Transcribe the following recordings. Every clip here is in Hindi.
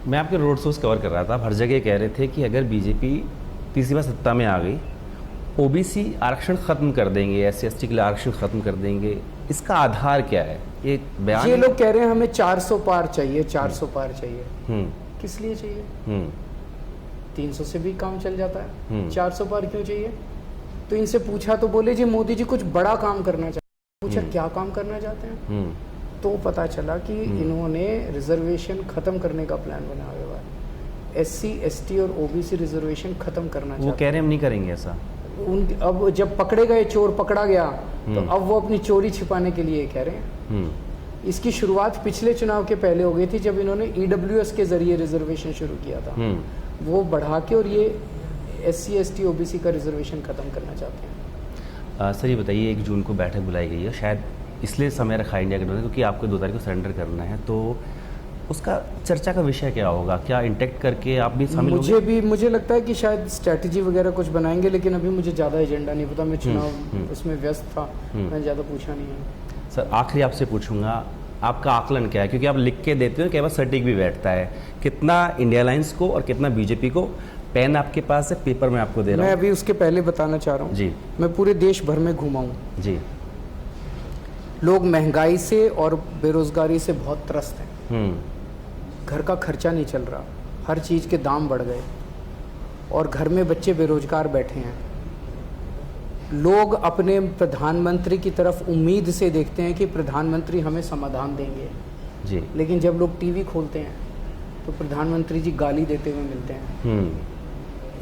मैं आपके रोड शोज कवर कर रहा था, हर जगह कह रहे थे कि अगर बीजेपी तीसरी बार सत्ता में आ गई, ओबीसी आरक्षण खत्म कर देंगे, एससी एसटी के लिए आरक्षण खत्म कर देंगे। इसका आधार क्या है? ये बयान ये लोग कह रहे हैं हमें 400 पार चाहिए, 400 पार चाहिए। किस लिए चाहिए? 300 से भी काम चल जाता है, 400 पार क्यों चाहिए? तो इनसे पूछा तो बोले जी मोदी जी कुछ बड़ा काम करना चाहते हैं। पूछा क्या काम करना चाहते हैं? तो पता चला कि इन्होंने रिजर्वेशन खत्म करने का प्लान बनाया हुआ है। एससी एसटी और ओबीसी रिजर्वेशन खत्म करना चाहते हैं। वो कह रहे हैं हम नहीं करेंगे ऐसा। अब जब पकड़े गए, चोर पकड़ा गया, तो अब वो अपनी चोरी छिपाने के लिए कह रहे हैं। इसकी शुरुआत पिछले चुनाव के पहले हो गई थी, जब इन्होंने ईडब्ल्यूएस के जरिए रिजर्वेशन शुरू किया था। वो बढ़ा के और ये एससी एसटी ओबीसी का रिजर्वेशन खत्म करना चाहते हैं। सर ये बताइए, 1 जून को बैठक बुलाई गई है, शायद इसलिए समय रखा इंडिया गठबंधन क्योंकि आपको 2 तारीख को सरेंडर करना है, तो उसका चर्चा का विषय क्या होगा? क्या इंटेक्ट करके आप भी शामिल होंगे? मुझे लगता है कि शायद स्ट्रैटेजी वगैरह कुछ बनाएंगे, लेकिन अभी मुझे ज़्यादा एजेंडा नहीं पता। मैं चुनाव उसमें व्यस्त था, मैंने ज़्यादा पूछा नहीं है। सर आखिरी आपसे पूछूंगा, आपका आकलन क्या है? क्योंकि आप लिख के देते हो, कई बार सटीक भी बैठता है। कितना इंडिया अलायंस को और कितना बीजेपी को? पेन आपके पास है, पेपर मैं आपको दे रहा हूँ। मैं अभी उसके पहले बताना चाह रहा हूँ जी। मैं पूरे देश भर में घूमा हूँ जी। लोग महंगाई से और बेरोजगारी से बहुत त्रस्त हैं। घर का खर्चा नहीं चल रहा, हर चीज़ के दाम बढ़ गए और घर में बच्चे बेरोजगार बैठे हैं। लोग अपने प्रधानमंत्री की तरफ उम्मीद से देखते हैं कि प्रधानमंत्री हमें समाधान देंगे जी। लेकिन जब लोग टीवी खोलते हैं तो प्रधानमंत्री जी गाली देते हुए मिलते हैं।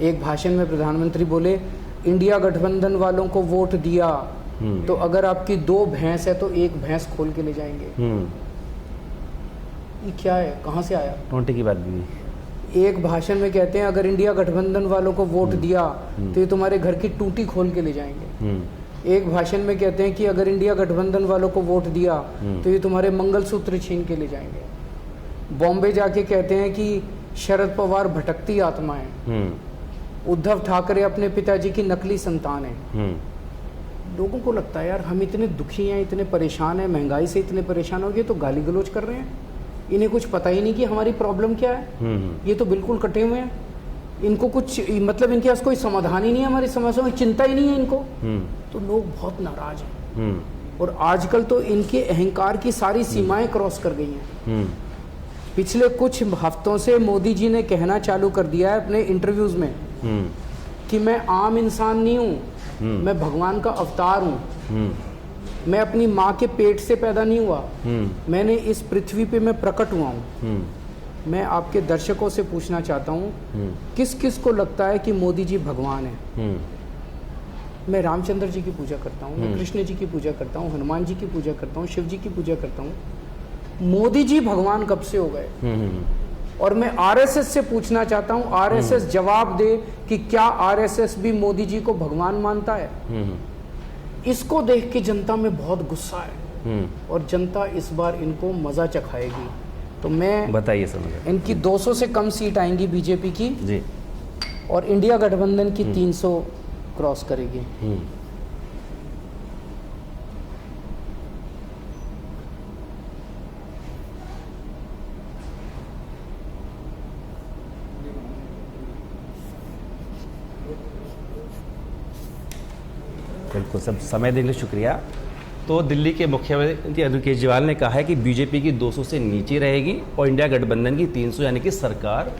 एक भाषण में प्रधानमंत्री बोले, इंडिया गठबंधन वालों को वोट दिया तो अगर आपकी 2 भैंस है तो 1 भैंस खोल के ले जाएंगे। ये क्या है? कहाँ से आया? टोंटे की बात भी। एक भाषण में कहते हैं अगर इंडिया गठबंधन वालों को वोट दिया तो ये तुम्हारे घर की टूटी खोल के ले जाएंगे। एक भाषण में कहते हैं कि अगर इंडिया गठबंधन वालों को वोट दिया तो ये तुम्हारे मंगलसूत्र छीन के ले जाएंगे। बॉम्बे जाके कहते हैं कि शरद पवार भटकती आत्मा है, उद्धव ठाकरे अपने पिताजी की नकली संतान है। लोगों को लगता है यार हम इतने दुखी हैं, इतने परेशान हैं, महंगाई से इतने परेशान हो गए तो गाली गलौज कर रहे हैं। इन्हें कुछ पता ही नहीं कि हमारी प्रॉब्लम क्या है। ये तो बिल्कुल कटे हुए हैं, इनको कुछ मतलब इनके पास कोई समाधान ही नहीं है, हमारी समस्याओं की चिंता ही नहीं है इनको। तो लोग बहुत नाराज हैं और आजकल तो इनके अहंकार की सारी सीमाएं क्रॉस कर गई हैं। पिछले कुछ हफ्तों से मोदी जी ने कहना चालू कर दिया है अपने इंटरव्यूज में कि मैं आम इंसान नहीं हूँ, मैं भगवान का अवतार हूँ, मैं अपनी माँ के पेट से पैदा नहीं हुआ, मैंने इस पृथ्वी पे मैं प्रकट हुआ हूँ। मैं आपके दर्शकों से पूछना चाहता हूँ किस किस को लगता है कि मोदी जी भगवान है? मैं रामचंद्र जी की पूजा करता हूँ, मैं कृष्ण जी की पूजा करता हूँ, हनुमान जी की पूजा करता हूँ, शिव जी की पूजा करता हूँ। मोदी जी भगवान कब से हो गए? और मैं आरएसएस से पूछना चाहता हूँ, आरएसएस जवाब दे कि क्या आरएसएस भी मोदी जी को भगवान मानता है? इसको देख के जनता में बहुत गुस्सा है और जनता इस बार इनको मजा चखाएगी। तो मैं बताइए समझ, इनकी 200 से कम सीट आएंगी बीजेपी की जी, और इंडिया गठबंधन की 300 क्रॉस करेगी। बिल्कुल। सब समय देने के लिए शुक्रिया। तो दिल्ली के मुख्यमंत्री अरविंद केजरीवाल ने कहा है कि बीजेपी की 200 से नीचे रहेगी और इंडिया गठबंधन की 300 यानी कि सरकार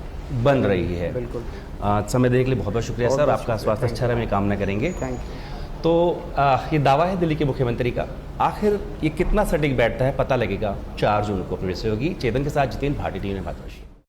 बन रही है। बिल्कुल। समय देने के लिए बहुत बहुत शुक्रिया सर, आपका स्वास्थ्य अच्छा रहे, कामना करेंगे। Thank you. तो ये दावा है दिल्ली के मुख्यमंत्री का, आखिर ये कितना सटीक बैठता है पता लगेगा 4 जून को। अपने से होगी चेतन के साथ जितेंद्र, भारतीय टीवी में बात।